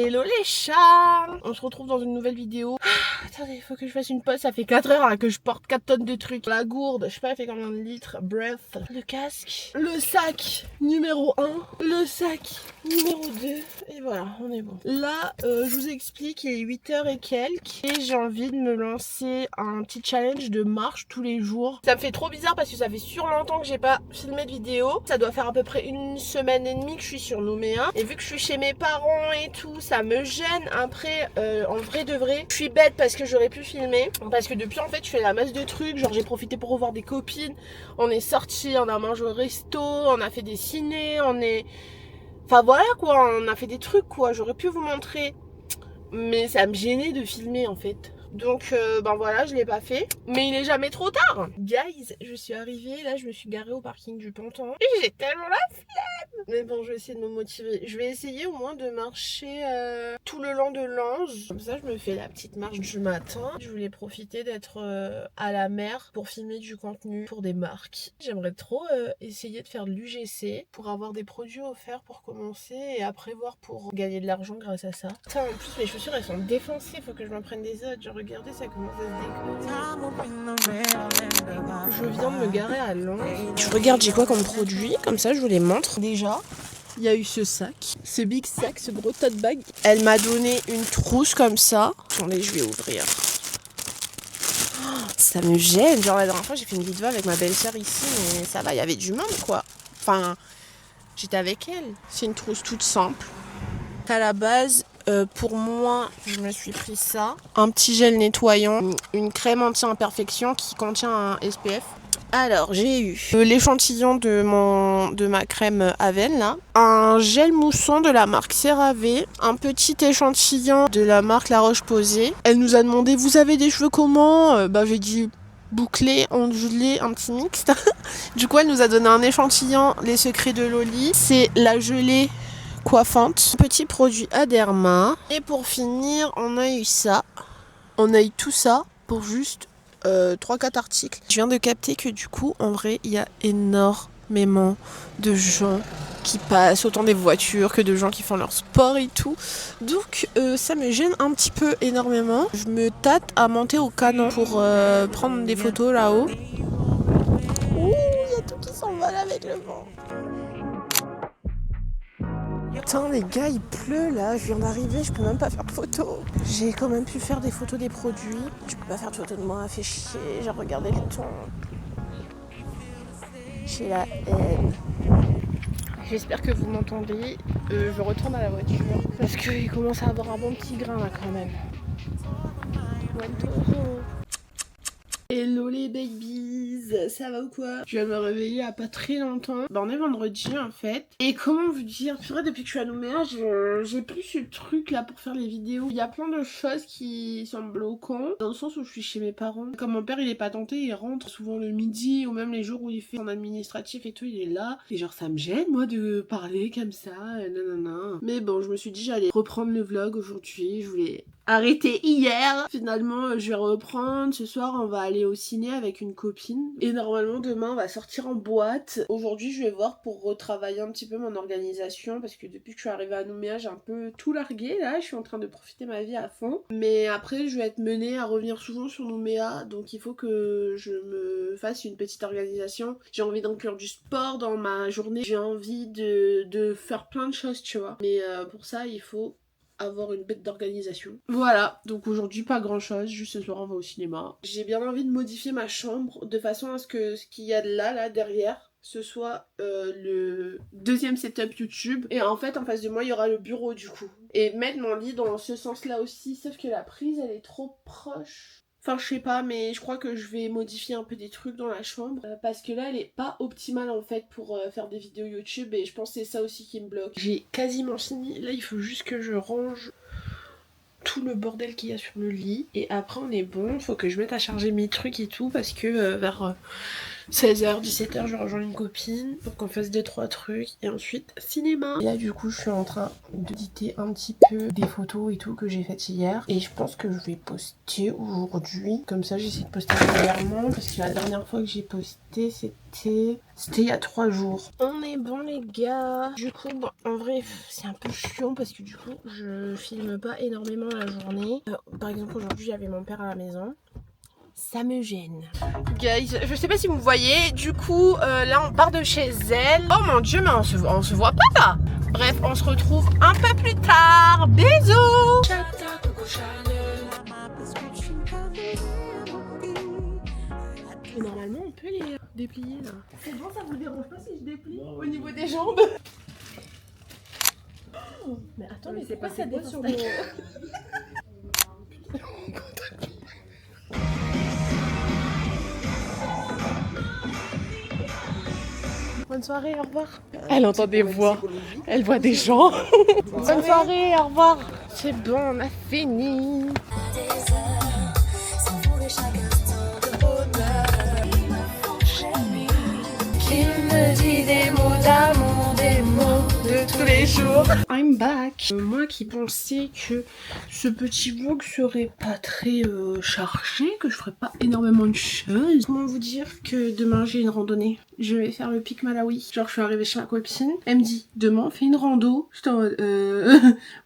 Hello les chats. On se retrouve dans une nouvelle vidéo. Attendez, il faut que je fasse une pause. Ça fait 4 heures là, que je porte 4 tonnes de trucs. La gourde, je sais pas, elle fait combien de litres. Bref, le casque, le sac numéro 1, le sac numéro 2. Et voilà, on est bon. Là, je vous explique, il est 8 heures et quelques. Et j'ai envie de me lancer un petit challenge de marche tous les jours. Ça me fait trop bizarre parce que ça fait sur longtemps que j'ai pas filmé de vidéo. Ça doit faire à peu près une semaine et demie que je suis sur Nouméa. Et vu que je suis chez mes parents et tout, ça me gêne. Après, en vrai de vrai, je suis bête parce que j'aurais pu filmer. Parce que depuis, en fait, je fais la masse de trucs. Genre, j'ai profité pour revoir des copines. On est sortis, on a mangé au resto, on a fait des ciné, Enfin voilà quoi, on a fait des trucs quoi. J'aurais pu vous montrer. Mais ça me gênait de filmer en fait. Donc ben voilà, je l'ai pas fait. Mais il est jamais trop tard. Guys, je suis arrivée, là je me suis garée au parking du Ponton. Et j'ai tellement la flemme. Mais bon, je vais essayer de me motiver. Je vais essayer au moins de marcher tout le long de Lange. Comme ça, je me fais la petite marche du matin. Je voulais profiter d'être à la mer pour filmer du contenu pour des marques. J'aimerais trop essayer de faire de l'UGC pour avoir des produits offerts pour commencer et après voir pour gagner de l'argent grâce à ça. Putain, en plus mes chaussures elles sont défoncées, faut que je m'en prenne des autres. Genre regardez, ça commence à se décoller. Je viens de me garer à Lange. Je regarde j'ai quoi comme produit, comme ça je vous les montre. Déjà, il y a eu ce sac, ce big sac, ce gros tote bag. Elle m'a donné une trousse comme ça. Attendez, je vais ouvrir. Ça me gêne. Genre la dernière fois j'ai fait une vidéo avec ma belle-sœur ici, mais ça va, il y avait du monde quoi. Enfin, j'étais avec elle. C'est une trousse toute simple. À la base, pour moi, je me suis pris ça. Un petit gel nettoyant, une crème anti-imperfection qui contient un SPF. Alors, j'ai eu l'échantillon de ma crème Aven, là. Un gel moussant de la marque CeraVe. Un petit échantillon de la marque La Roche-Posay. Elle nous a demandé, vous avez des cheveux comment ? J'ai dit bouclé, ondulé, un petit mixte. Du coup, elle nous a donné un échantillon, les secrets de Loli. C'est la gelée coiffante. Petit produit Aderma. Et pour finir, on a eu ça. On a eu tout ça pour juste 3-4 articles. Je viens de capter que du coup, en vrai, il y a énormément de gens qui passent, autant des voitures que de gens qui font leur sport et tout. Donc ça me gêne un petit peu énormément. Je me tâte à monter au canon pour prendre des photos là-haut. Ouh, il y a tout qui s'envole avec le vent. Putain les gars, il pleut là, je viens d'arriver, je peux même pas faire de photos. J'ai quand même pu faire des photos des produits. Je peux pas faire de photos de moi, fait chier, j'ai regardé le temps. J'ai la haine. J'espère que vous m'entendez. Je retourne à la voiture parce qu'il commence à avoir un bon petit grain là quand même. Hello les babies, ça va ou quoi? Je viens de me réveiller il y a pas très longtemps. On est vendredi en fait. Et comment vous dire, purée, depuis que je suis à Nouméa, j'ai plus ce truc là pour faire les vidéos. Il y a plein de choses qui sont bloquantes. Dans le sens où je suis chez mes parents. Comme mon père il est pas tenté, il rentre souvent le midi ou même les jours où il fait son administratif et tout, il est là. Et genre ça me gêne moi de parler comme ça, nanana. Mais bon, je me suis dit j'allais reprendre le vlog aujourd'hui. Je voulais arrêter hier. Finalement, je vais reprendre. Ce soir, on va aller au ciné avec une copine. Et normalement, demain, on va sortir en boîte. Aujourd'hui, je vais voir pour retravailler un petit peu mon organisation. Parce que depuis que je suis arrivée à Nouméa, j'ai un peu tout largué. Là, je suis en train de profiter ma vie à fond. Mais après, je vais être menée à revenir souvent sur Nouméa. Donc, il faut que je me fasse une petite organisation. J'ai envie d'inclure du sport dans ma journée. J'ai envie de faire plein de choses, tu vois. Mais pour ça, il faut avoir une bête d'organisation. Voilà, donc aujourd'hui pas grand chose, juste ce soir on va au cinéma. J'ai bien envie de modifier ma chambre de façon à ce que ce qu'il y a là derrière, ce soit le deuxième setup YouTube. Et en fait en face de moi il y aura le bureau du coup. Et mettre mon lit dans ce sens là aussi, sauf que la prise elle est trop proche. Enfin je sais pas, mais je crois que je vais modifier un peu des trucs dans la chambre parce que là elle est pas optimale en fait pour faire des vidéos YouTube et je pense que c'est ça aussi qui me bloque. J'ai quasiment fini, là il faut juste que je range tout le bordel qu'il y a sur le lit et après on est bon. Faut que je mette à charger mes trucs et tout parce que vers 16h, 17h, je rejoins une copine pour qu'on fasse 2-3 trucs et ensuite cinéma. Et là du coup je suis en train d'éditer un petit peu des photos et tout que j'ai faites hier et je pense que je vais poster aujourd'hui. Comme ça j'essaie de poster régulièrement parce que la dernière fois que j'ai posté c'était il y a 3 jours. On est bon les gars. Du coup bon, en vrai c'est un peu chiant parce que du coup je filme pas énormément la journée. Par exemple aujourd'hui j'avais mon père à la maison. Ça me gêne. Guys, je sais pas si vous voyez, du coup, là on part de chez elle. Oh mon dieu, mais on se voit pas là. Bref, on se retrouve un peu plus tard. Bisous. Et normalement, on peut les déplier là. C'est bon, ça vous dérange pas si je déplie au niveau des jambes? Oh, mais attends, mais c'est pas ça dépasse sur mon... Bonne soirée, au revoir. Elle entend des voix, elle voit des gens. Bonne soirée, au revoir. C'est bon, on a fini. Qui me dit des mots d'amour, des mots de tous les jours. I'm back. Moi qui pensais que ce petit vlog serait pas très chargé, que je ferais pas énormément de choses. Comment vous dire que demain j'ai une randonnée. Je vais faire le pic Malawi. Genre je suis arrivée chez ma copine, elle me dit demain on fait une rando. J'étais en mode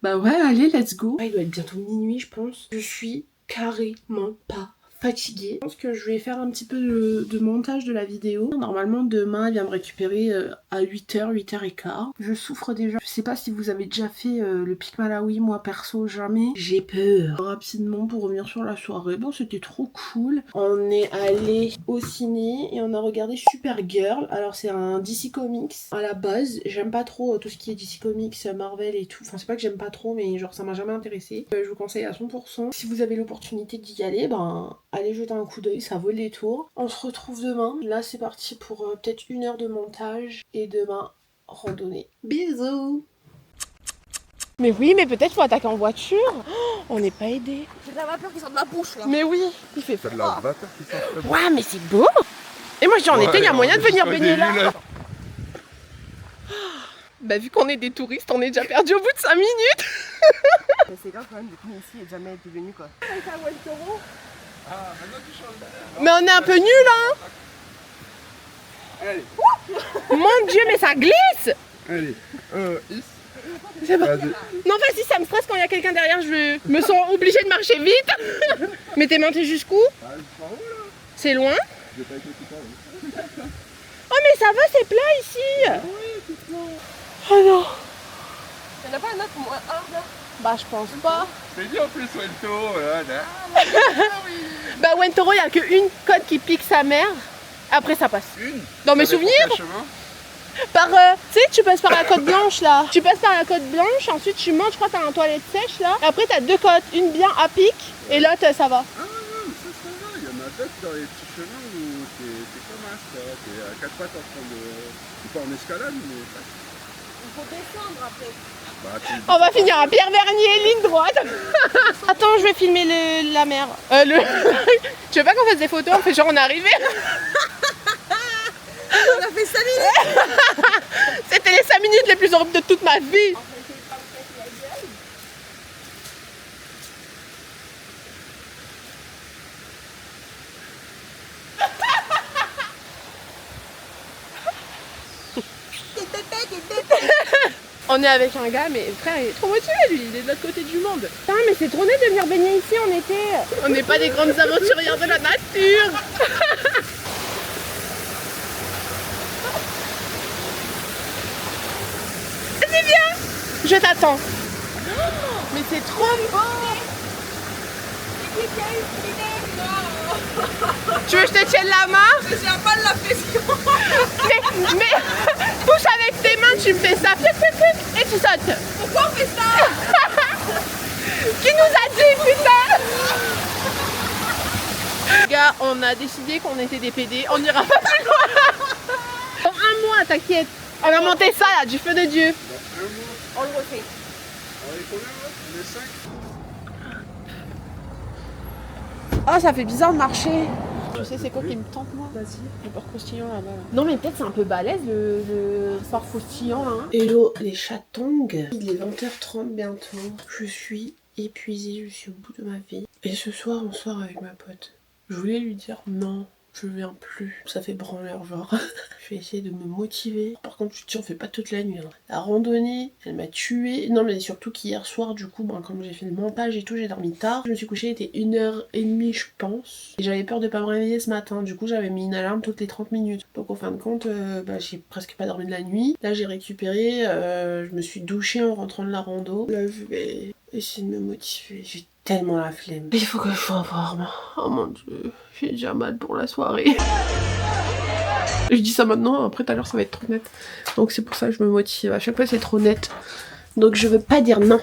bah ouais allez let's go. Il doit être bientôt minuit je pense. Je suis carrément pas fatiguée. Je pense que je vais faire un petit peu de montage de la vidéo. Normalement demain elle vient me récupérer à 8h, 8h15. Je souffre déjà. Je sais pas si vous avez déjà fait le pic Malawi, moi perso jamais. J'ai peur. Rapidement pour revenir sur la soirée, bon c'était trop cool. On est allé au ciné et on a regardé Supergirl. Alors c'est un DC Comics à la base. J'aime pas trop tout ce qui est DC Comics, Marvel et tout. Enfin c'est pas que j'aime pas trop mais genre ça m'a jamais intéressé. Je vous conseille à 100%. Si vous avez l'opportunité d'y aller, ben allez jeter un coup d'œil, ça vaut le détour. On se retrouve demain. Là c'est parti pour peut-être 1 heure de montage et demain randonnée. Bisous. Mais oui, mais peut-être faut attaquer en voiture. Oh, on n'est pas aidé. J'ai de la vapeur qui sort de ma bouche là. Mais oui, il fait froid. C'est de la vapeur qui sort. Ouais, mais c'est beau. Et moi je dis en été, il y a moyen de venir baigner là. Bah vu qu'on est des touristes, on est déjà perdu au bout de 5 minutes. Mais c'est grave quand même de venir ici et jamais être venu quoi. Mais on est un peu nuls hein. Allez. Mon dieu, mais ça glisse. Allez. C'est bon. Non vas-y, ça me stresse quand il y a quelqu'un derrière, je me sens obligée de marcher vite. Mais t'es monté jusqu'où? C'est loin? Oh mais ça va, c'est plat ici. Oh non. Il n'y en a pas un autre moins un là? Bah je pense pas. C'est dit en plus Wento là. Bah Wentoro, il y a qu'une côte qui pique sa mère. Après ça passe. Une. Dans mes souvenirs, par tu sais, tu passes par la côte blanche là. Tu passes par la côte blanche, ensuite tu montes, je crois que t'as un toilette sèche là. Et après t'as 2 côtes, une bien à pic et l'autre ça va. Ah non, mais ça va. Il y en a d'autres dans les petits chemins où t'es comme un ça. T'es à 4 pattes en train de. T'es pas en escalade mais. Il faut descendre après. Bah, On va finir à Pierre Vernier, ligne droite. Attends, je vais filmer la mer. Tu veux pas qu'on fasse des photos? On fait genre on est arrivé. On a fait 5 minutes. C'était les 5 minutes les plus horribles de toute ma vie. On est avec un gars, mais frère il est trop motivé lui, il est de l'autre côté du monde. Putain mais c'est trop net de venir baigner ici en été. On n'est pas des grandes aventurières de la nature. Vas-y viens, je t'attends. Mais c'est trop beau. Tu veux que je te tienne la main? J'ai un mal la pression. Mais touche avec tes mains, tu me fais ça, et tu sautes. Pourquoi on fait ça? Qui nous a dit putain? Les gars, on a décidé qu'on était des PD, on n'ira pas plus loin. Dans 1 mois, t'inquiète. On a monté ça là, du feu de Dieu. On le refait. On est combien là? On est 5. Oh, ça fait bizarre de marcher. Tu sais c'est quoi qui me tente moi? Vas-y. Le porc croustillant là-bas. Non mais peut-être c'est un peu balèze le porc croustillant là. Hein. Hello les chatons. Il est 20h30 bientôt. Je suis épuisée, je suis au bout de ma vie. Et ce soir on sort avec ma pote. Je voulais lui dire non. Je viens plus. Ça fait branleur genre. Je vais essayer de me motiver. Par contre, je te dis, on fait pas toute la nuit. Hein. La randonnée, elle m'a tuée. Non, mais surtout qu'hier soir, du coup, comme j'ai fait le montage et tout, j'ai dormi tard. Je me suis couchée, il était 1h30, je pense. Et j'avais peur de pas me réveiller ce matin. Du coup, j'avais mis une alarme toutes les 30 minutes. Donc, en fin de compte, j'ai presque pas dormi de la nuit. Là, j'ai récupéré. Je me suis douchée en rentrant de la rando. Là, je vais essayer de me motiver. J'ai tellement la flemme. Il faut que je sois en forme. Oh mon dieu, j'ai déjà mal pour la soirée. Je dis ça maintenant, après tout à l'heure ça va être trop net. Donc c'est pour ça que je me motive. À chaque fois c'est trop net. Donc je veux pas dire non.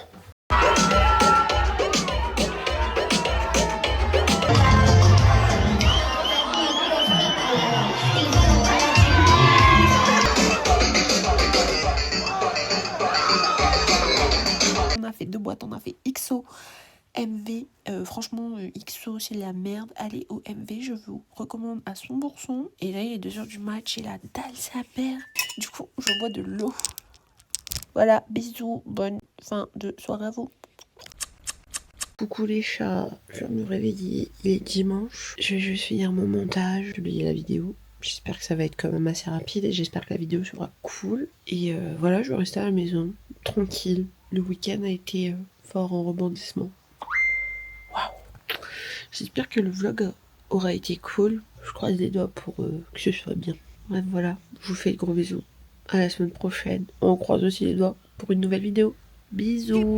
On a fait 2 boîtes, on a fait XO. MV, franchement XO c'est la merde, allez au MV, je vous recommande à 100%. Et là il est 2h du match et la dalle sa mère. Du coup je bois de l'eau. Voilà, bisous, bonne fin de soirée à vous. Coucou les chats, je viens de me réveiller, il est dimanche. Je vais juste finir mon montage, publier la vidéo. J'espère que ça va être quand même assez rapide et j'espère que la vidéo sera cool. Et voilà, je vais rester à la maison, tranquille. Le week-end a été fort en rebondissement. J'espère que le vlog aura été cool. Je croise les doigts pour que ce soit bien. Bref, voilà. Je vous fais de gros bisous. À la semaine prochaine. On croise aussi les doigts pour une nouvelle vidéo. Bisous.